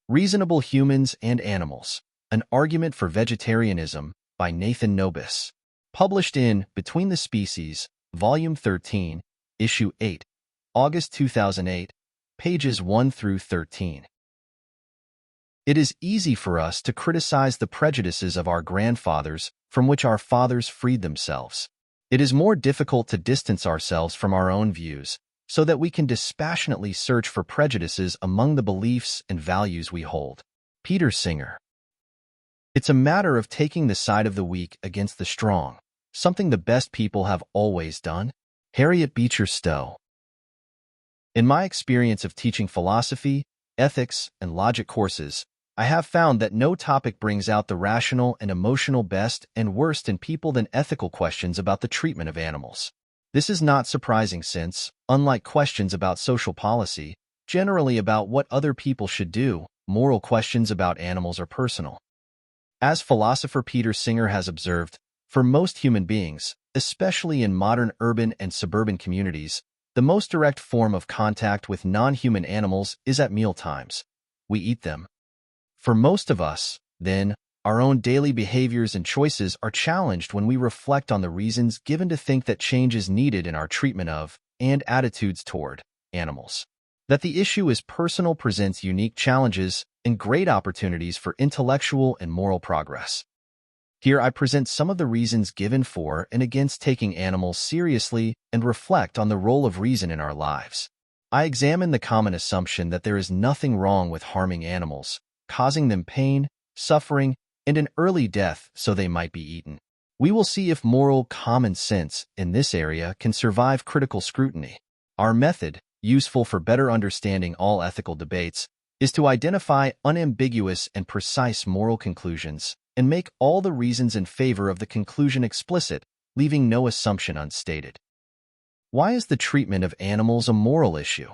Reasonable Humans and Animals, An Argument for Vegetarianism by Nathan Nobis. Published in Between the Species, Volume 13, Issue 8, August 2008, pages 1 through 13. It is easy for us to criticize the prejudices of our grandfathers from which our fathers freed themselves. It is more difficult to distance ourselves from our own views, so that we can dispassionately search for prejudices among the beliefs and values we hold. Peter Singer. It's a matter of taking the side of the weak against the strong, something the best people have always done. Harriet Beecher Stowe. In my experience of teaching philosophy, ethics, and logic courses, I have found that no topic brings out the rational and emotional best and worst in people than ethical questions about the treatment of animals. This is not surprising since, unlike questions about social policy, generally about what other people should do, moral questions about animals are personal. As philosopher Peter Singer has observed, for most human beings, especially in modern urban and suburban communities, the most direct form of contact with non-human animals is at mealtimes. We eat them. For most of us, then, our own daily behaviors and choices are challenged when we reflect on the reasons given to think that change is needed in our treatment of, and attitudes toward, animals. That the issue is personal presents unique challenges and great opportunities for intellectual and moral progress. Here I present some of the reasons given for and against taking animals seriously and reflect on the role of reason in our lives. I examine the common assumption that there is nothing wrong with harming animals, causing them pain, suffering, and an early death so they might be eaten. We will see if moral common sense in this area can survive critical scrutiny. Our method, useful for better understanding all ethical debates, is to identify unambiguous and precise moral conclusions and make all the reasons in favor of the conclusion explicit, leaving no assumption unstated. Why is the treatment of animals a moral issue?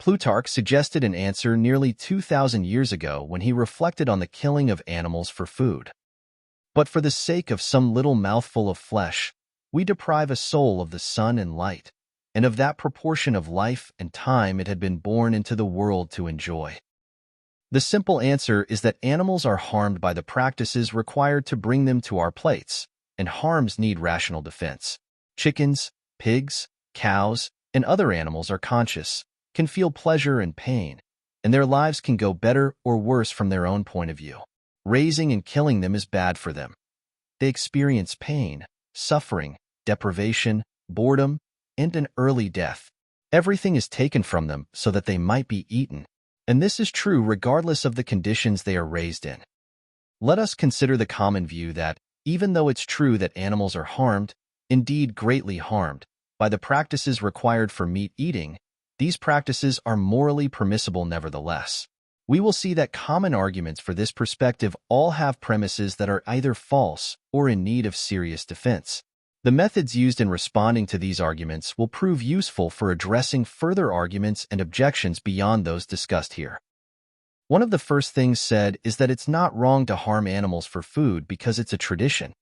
Plutarch suggested an answer nearly 2,000 years ago when he reflected on the killing of animals for food. But for the sake of some little mouthful of flesh, we deprive a soul of the sun and light, and of that proportion of life and time it had been born into the world to enjoy. The simple answer is that animals are harmed by the practices required to bring them to our plates, and harms need rational defense. Chickens, pigs, cows, and other animals are conscious, can feel pleasure and pain, and their lives can go better or worse from their own point of view. Raising and killing them is bad for them. They experience pain, suffering, deprivation, boredom, and an early death. Everything is taken from them so that they might be eaten, and this is true regardless of the conditions they are raised in. Let us consider the common view that, even though it's true that animals are harmed, indeed greatly harmed, by the practices required for meat eating, these practices are morally permissible nevertheless. We will see that common arguments for this perspective all have premises that are either false or in need of serious defense. The methods used in responding to these arguments will prove useful for addressing further arguments and objections beyond those discussed here. One of the first things said is that it's not wrong to harm animals for food because it's a tradition.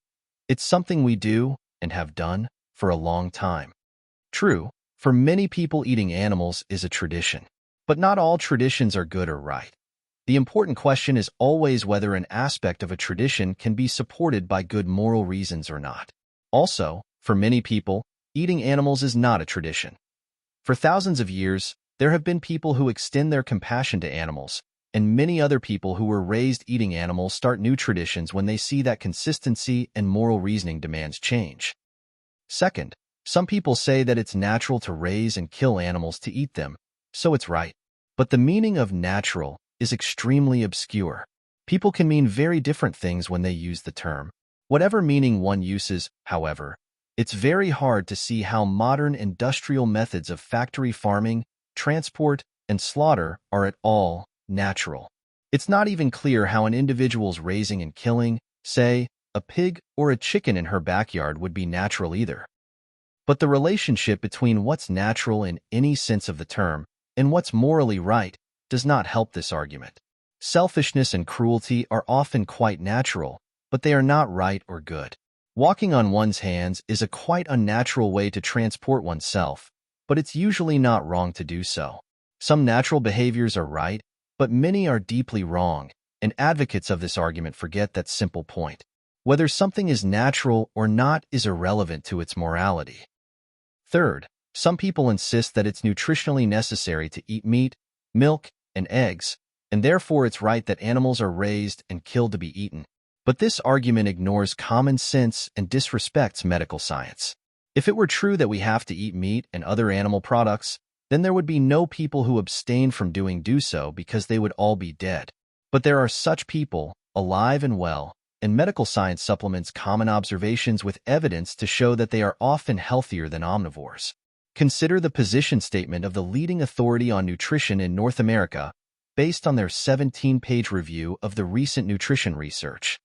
It's something we do, and have done, for a long time. True, for many people eating animals is a tradition. But not all traditions are good or right. The important question is always whether an aspect of a tradition can be supported by good moral reasons or not. Also, for many people, eating animals is not a tradition. For thousands of years, there have been people who extend their compassion to animals, and many other people who were raised eating animals start new traditions when they see that consistency and moral reasoning demands change. Second, some people say that it's natural to raise and kill animals to eat them, so it's right. But the meaning of natural is extremely obscure. People can mean very different things when they use the term. Whatever meaning one uses, however, it's very hard to see how modern industrial methods of factory farming, transport, and slaughter are at all natural. It's not even clear how an individual's raising and killing, say, a pig or a chicken in her backyard would be natural either. But the relationship between what's natural in any sense of the term and what's morally right does not help this argument. Selfishness and cruelty are often quite natural, but they are not right or good. Walking on one's hands is a quite unnatural way to transport oneself, but it's usually not wrong to do so. Some natural behaviors are right, But many are deeply wrong, and advocates of this argument forget that simple point. Whether something is natural or not is irrelevant to its morality. Third, some people insist that it's nutritionally necessary to eat meat, milk, and eggs, and therefore it's right that animals are raised and killed to be eaten. But this argument ignores common sense and disrespects medical science. If it were true that we have to eat meat and other animal products, then there would be no people who abstain from do so because they would all be dead. But there are such people, alive and well, and medical science supplements common observations with evidence to show that they are often healthier than omnivores. Consider the position statement of the leading authority on nutrition in North America, based on their 17-page review of the recent nutrition research.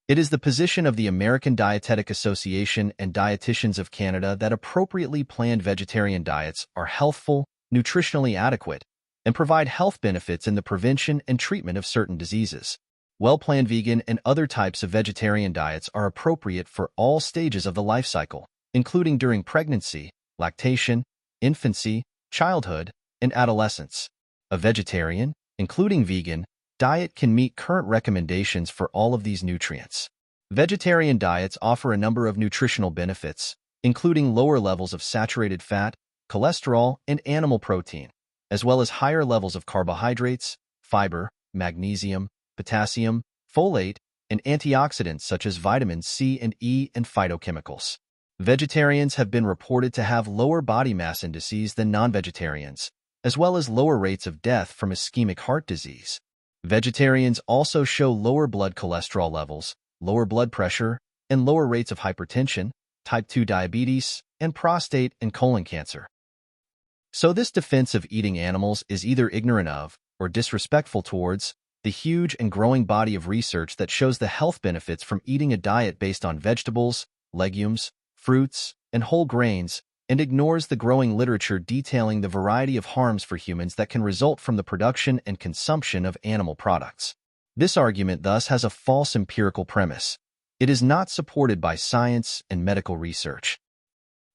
It is the position of the American Dietetic Association and Dietitians of Canada that appropriately planned vegetarian diets are healthful, nutritionally adequate, and provide health benefits in the prevention and treatment of certain diseases. Well-planned vegan and other types of vegetarian diets are appropriate for all stages of the life cycle, including during pregnancy, lactation, infancy, childhood, and adolescence. A vegetarian, including vegan, diet can meet current recommendations for all of these nutrients. Vegetarian diets offer a number of nutritional benefits, including lower levels of saturated fat, cholesterol, and animal protein, as well as higher levels of carbohydrates, fiber, magnesium, potassium, folate, and antioxidants such as vitamins C and E and phytochemicals. Vegetarians have been reported to have lower body mass indices than non-vegetarians, as well as lower rates of death from ischemic heart disease. Vegetarians also show lower blood cholesterol levels, lower blood pressure, and lower rates of hypertension, type 2 diabetes, and prostate and colon cancer. So this defense of eating animals is either ignorant of, or disrespectful towards, the huge and growing body of research that shows the health benefits from eating a diet based on vegetables, legumes, fruits, and whole grains, and ignores the growing literature detailing the variety of harms for humans that can result from the production and consumption of animal products. This argument thus has a false empirical premise. It is not supported by science and medical research.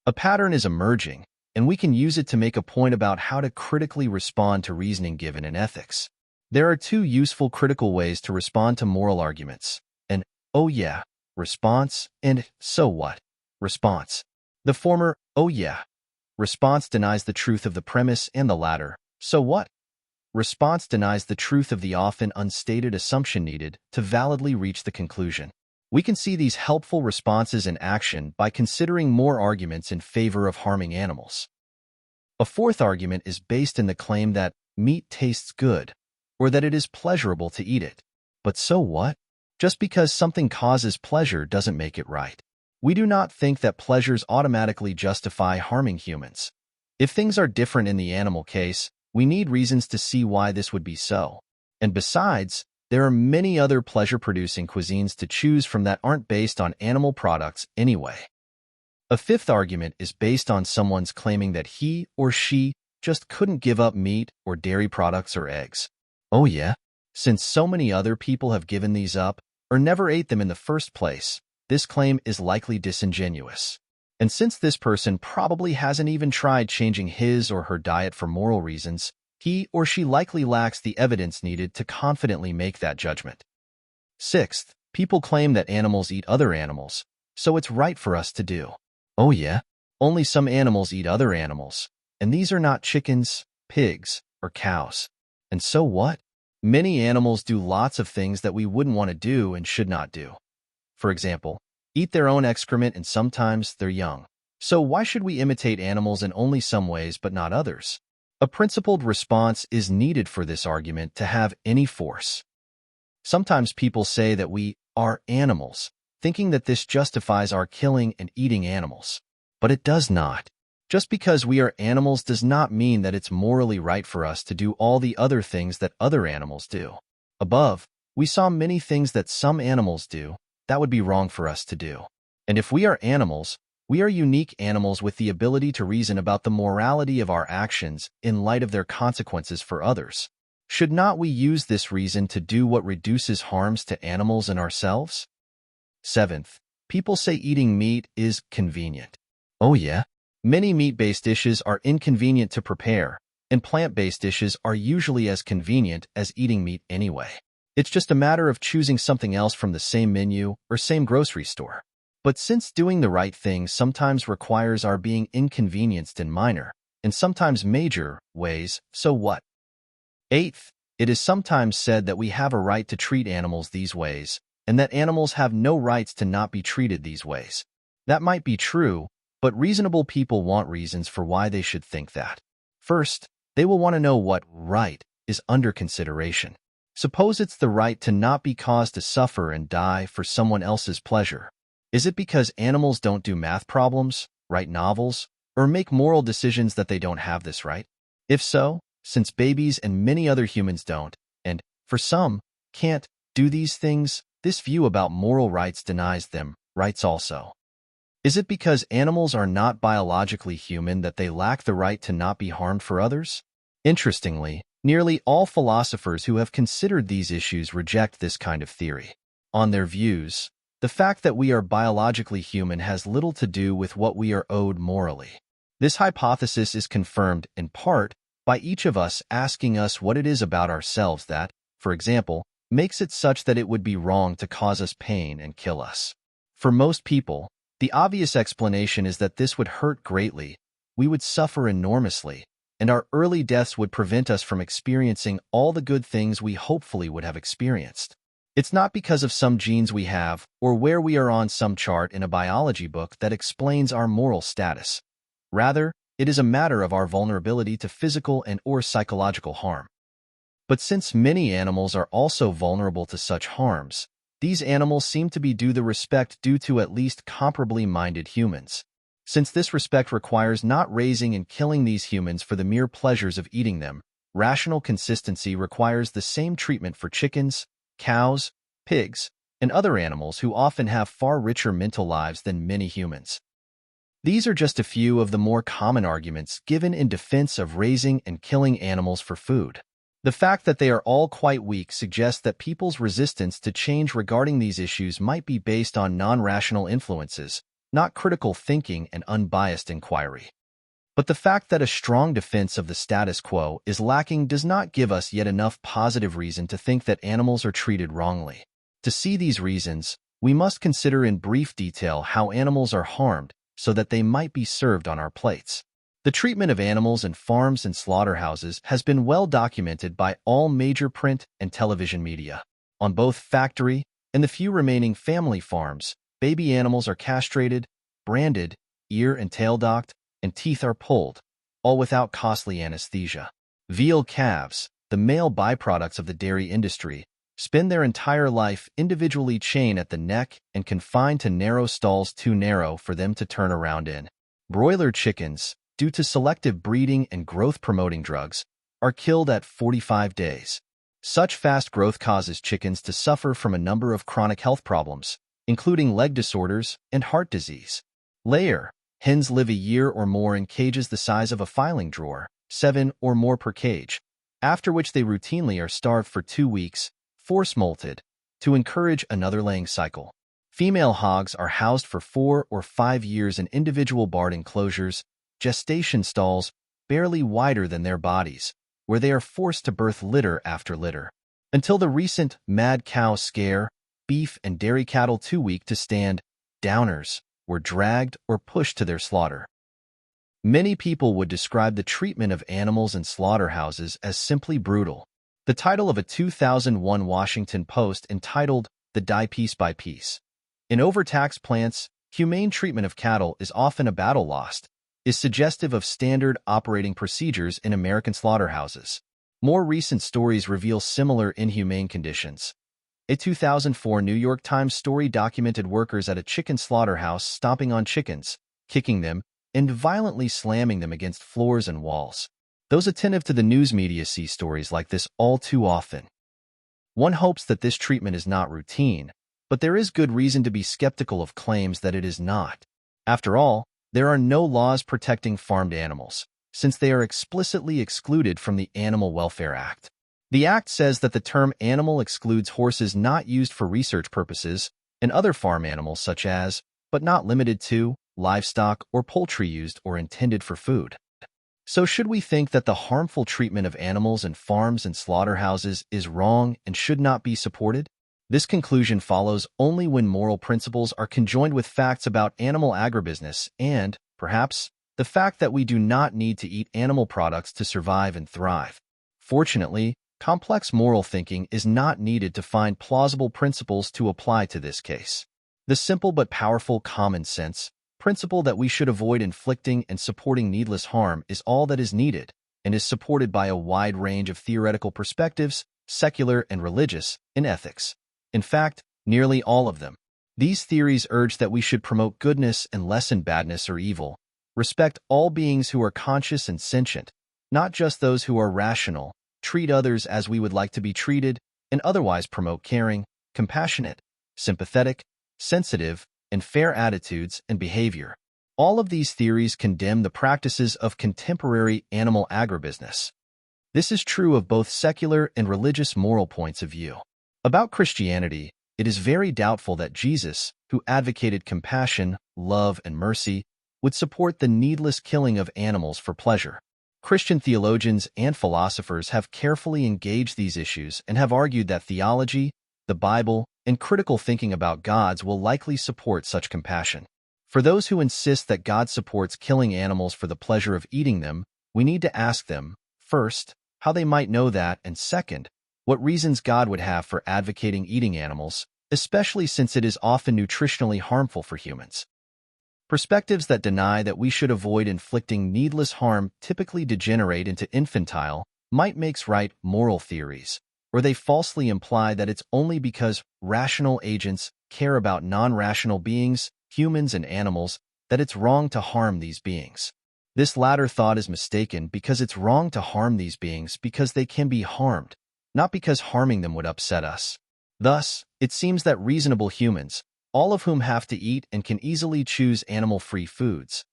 A pattern is emerging, and we can use it to make a point about how to critically respond to reasoning given in ethics. There are two useful critical ways to respond to moral arguments: an "oh yeah" response and "so what" response. The former, "oh yeah" response denies the truth of the premise, and the latter, "so what" response denies the truth of the often unstated assumption needed to validly reach the conclusion. We can see these helpful responses in action by considering more arguments in favor of harming animals. A fourth argument is based in the claim that meat tastes good, or that it is pleasurable to eat it. But so what? Just because something causes pleasure doesn't make it right. We do not think that pleasures automatically justify harming humans. If things are different in the animal case, we need reasons to see why this would be so. And besides, there are many other pleasure-producing cuisines to choose from that aren't based on animal products anyway. A fifth argument is based on someone's claiming that he or she just couldn't give up meat or dairy products or eggs. Oh yeah? Since so many other people have given these up, or never ate them in the first place, this claim is likely disingenuous. And since this person probably hasn't even tried changing his or her diet for moral reasons, he or she likely lacks the evidence needed to confidently make that judgment. Sixth, people claim that animals eat other animals, so it's right for us to do. Oh yeah? Only some animals eat other animals, and these are not chickens, pigs, or cows. And so what? Many animals do lots of things that we wouldn't want to do and should not do. For example, eat their own excrement and sometimes their young. So why should we imitate animals in only some ways but not others? A principled response is needed for this argument to have any force. Sometimes people say that we are animals, thinking that this justifies our killing and eating animals. But it does not. Just because we are animals does not mean that it's morally right for us to do all the other things that other animals do. Above, we saw many things that some animals do that would be wrong for us to do. And if we are animals, we are unique animals with the ability to reason about the morality of our actions in light of their consequences for others. Should not we use this reason to do what reduces harms to animals and ourselves? Seventh, people say eating meat is convenient. Oh yeah? Many meat-based dishes are inconvenient to prepare, and plant-based dishes are usually as convenient as eating meat anyway. It's just a matter of choosing something else from the same menu or same grocery store. But since doing the right thing sometimes requires our being inconvenienced in minor, and sometimes major, ways, so what? Eighth, it is sometimes said that we have a right to treat animals these ways, and that animals have no rights to not be treated these ways. That might be true, but reasonable people want reasons for why they should think that. First, they will want to know what right is under consideration. Suppose it's the right to not be caused to suffer and die for someone else's pleasure. Is it because animals don't do math problems, write novels, or make moral decisions that they don't have this right? If so, since babies and many other humans don't, and, for some, can't, do these things, this view about moral rights denies them rights also. Is it because animals are not biologically human that they lack the right to not be harmed for others? Interestingly, nearly all philosophers who have considered these issues reject this kind of theory. On their views, the fact that we are biologically human has little to do with what we are owed morally. This hypothesis is confirmed, in part, by each of us asking us what it is about ourselves that, for example, makes it such that it would be wrong to cause us pain and kill us. For most people, the obvious explanation is that this would hurt greatly, we would suffer enormously, and our early deaths would prevent us from experiencing all the good things we hopefully would have experienced. It's not because of some genes we have or where we are on some chart in a biology book that explains our moral status. Rather, it is a matter of our vulnerability to physical and/or psychological harm. But since many animals are also vulnerable to such harms, these animals seem to be due the respect due to at least comparably minded humans. Since this respect requires not raising and killing these humans for the mere pleasures of eating them, rational consistency requires the same treatment for chickens, cows, pigs, and other animals who often have far richer mental lives than many humans. These are just a few of the more common arguments given in defense of raising and killing animals for food. The fact that they are all quite weak suggests that people's resistance to change regarding these issues might be based on non-rational influences, not critical thinking and unbiased inquiry. But the fact that a strong defense of the status quo is lacking does not give us yet enough positive reason to think that animals are treated wrongly. To see these reasons, we must consider in brief detail how animals are harmed so that they might be served on our plates. The treatment of animals in farms and slaughterhouses has been well documented by all major print and television media. On both factory and the few remaining family farms, baby animals are castrated, branded, ear and tail docked, and teeth are pulled, all without costly anesthesia. Veal calves, the male byproducts of the dairy industry, spend their entire life individually chained at the neck and confined to narrow stalls too narrow for them to turn around in. Broiler chickens, due to selective breeding and growth-promoting drugs, are killed at 45 days. Such fast growth causes chickens to suffer from a number of chronic health problems, including leg disorders and heart disease. Layer hens live a year or more in cages the size of a filing drawer, 7 or more per cage, after which they routinely are starved for 2 weeks, force-molted, to encourage another laying cycle. Female hogs are housed for 4 or 5 years in individual barred enclosures, gestation stalls barely wider than their bodies, where they are forced to birth litter after litter. Until the recent mad cow scare, beef and dairy cattle too weak to stand, downers, were dragged or pushed to their slaughter. Many people would describe the treatment of animals in slaughterhouses as simply brutal. The title of a 2001 Washington Post entitled "The Die Piece by Piece." In overtaxed plants, humane treatment of cattle is often a battle lost, is suggestive of standard operating procedures in American slaughterhouses. More recent stories reveal similar inhumane conditions. A 2004 New York Times story documented workers at a chicken slaughterhouse stomping on chickens, kicking them, and violently slamming them against floors and walls. Those attentive to the news media see stories like this all too often. One hopes that this treatment is not routine, but there is good reason to be skeptical of claims that it is not. After all, there are no laws protecting farmed animals, since they are explicitly excluded from the Animal Welfare Act. The Act says that the term animal excludes horses not used for research purposes and other farm animals such as, but not limited to, livestock or poultry used or intended for food. So should we think that the harmful treatment of animals in farms and slaughterhouses is wrong and should not be supported? This conclusion follows only when moral principles are conjoined with facts about animal agribusiness and, perhaps, the fact that we do not need to eat animal products to survive and thrive. Fortunately, complex moral thinking is not needed to find plausible principles to apply to this case. The simple but powerful common sense principle that we should avoid inflicting and supporting needless harm is all that is needed and is supported by a wide range of theoretical perspectives, secular and religious, in ethics. In fact, nearly all of them. These theories urge that we should promote goodness and lessen badness or evil, respect all beings who are conscious and sentient, not just those who are rational, treat others as we would like to be treated, and otherwise promote caring, compassionate, sympathetic, sensitive, and fair attitudes and behavior. All of these theories condemn the practices of contemporary animal agribusiness. This is true of both secular and religious moral points of view. About Christianity, it is very doubtful that Jesus, who advocated compassion, love, and mercy, would support the needless killing of animals for pleasure. Christian theologians and philosophers have carefully engaged these issues and have argued that theology, the Bible, and critical thinking about gods will likely support such compassion. For those who insist that God supports killing animals for the pleasure of eating them, we need to ask them, first, how they might know that, and second, what reasons God would have for advocating eating animals, especially since it is often nutritionally harmful for humans. Perspectives that deny that we should avoid inflicting needless harm typically degenerate into infantile, might-makes-right moral theories, or they falsely imply that it's only because rational agents care about non-rational beings, humans and animals, that it's wrong to harm these beings. This latter thought is mistaken because it's wrong to harm these beings because they can be harmed, not because harming them would upset us. Thus, it seems that reasonable humans, all of whom have to eat and can easily choose animal-free foods,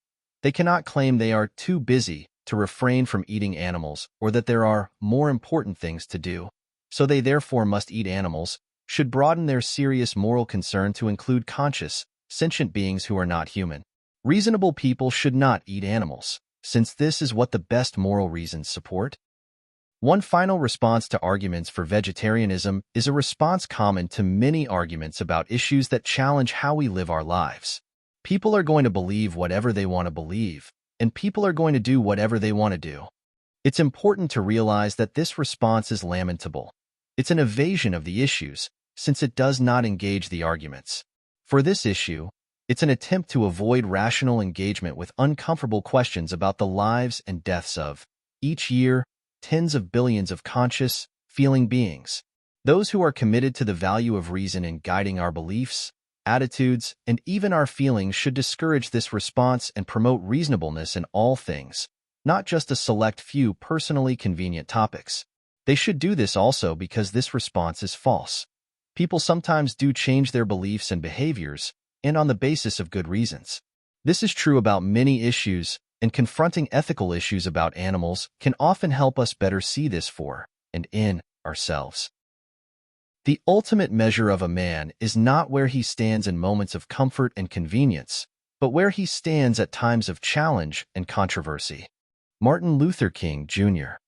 they cannot claim they are too busy to refrain from eating animals or that there are more important things to do, so they therefore must eat animals, should broaden their serious moral concern to include conscious, sentient beings who are not human. Reasonable people should not eat animals, since this is what the best moral reasons support. One final response to arguments for vegetarianism is a response common to many arguments about issues that challenge how we live our lives. People are going to believe whatever they want to believe, and people are going to do whatever they want to do. It's important to realize that this response is lamentable. It's an evasion of the issues, since it does not engage the arguments. For this issue, it's an attempt to avoid rational engagement with uncomfortable questions about the lives and deaths of, each year, tens of billions of conscious, feeling beings. Those who are committed to the value of reason in guiding our beliefs, attitudes, and even our feelings should discourage this response and promote reasonableness in all things, not just a select few personally convenient topics. They should do this also because this response is false. People sometimes do change their beliefs and behaviors, and on the basis of good reasons. This is true about many issues, and confronting ethical issues about animals can often help us better see this for, and in, ourselves. The ultimate measure of a man is not where he stands in moments of comfort and convenience, but where he stands at times of challenge and controversy. Martin Luther King, Jr.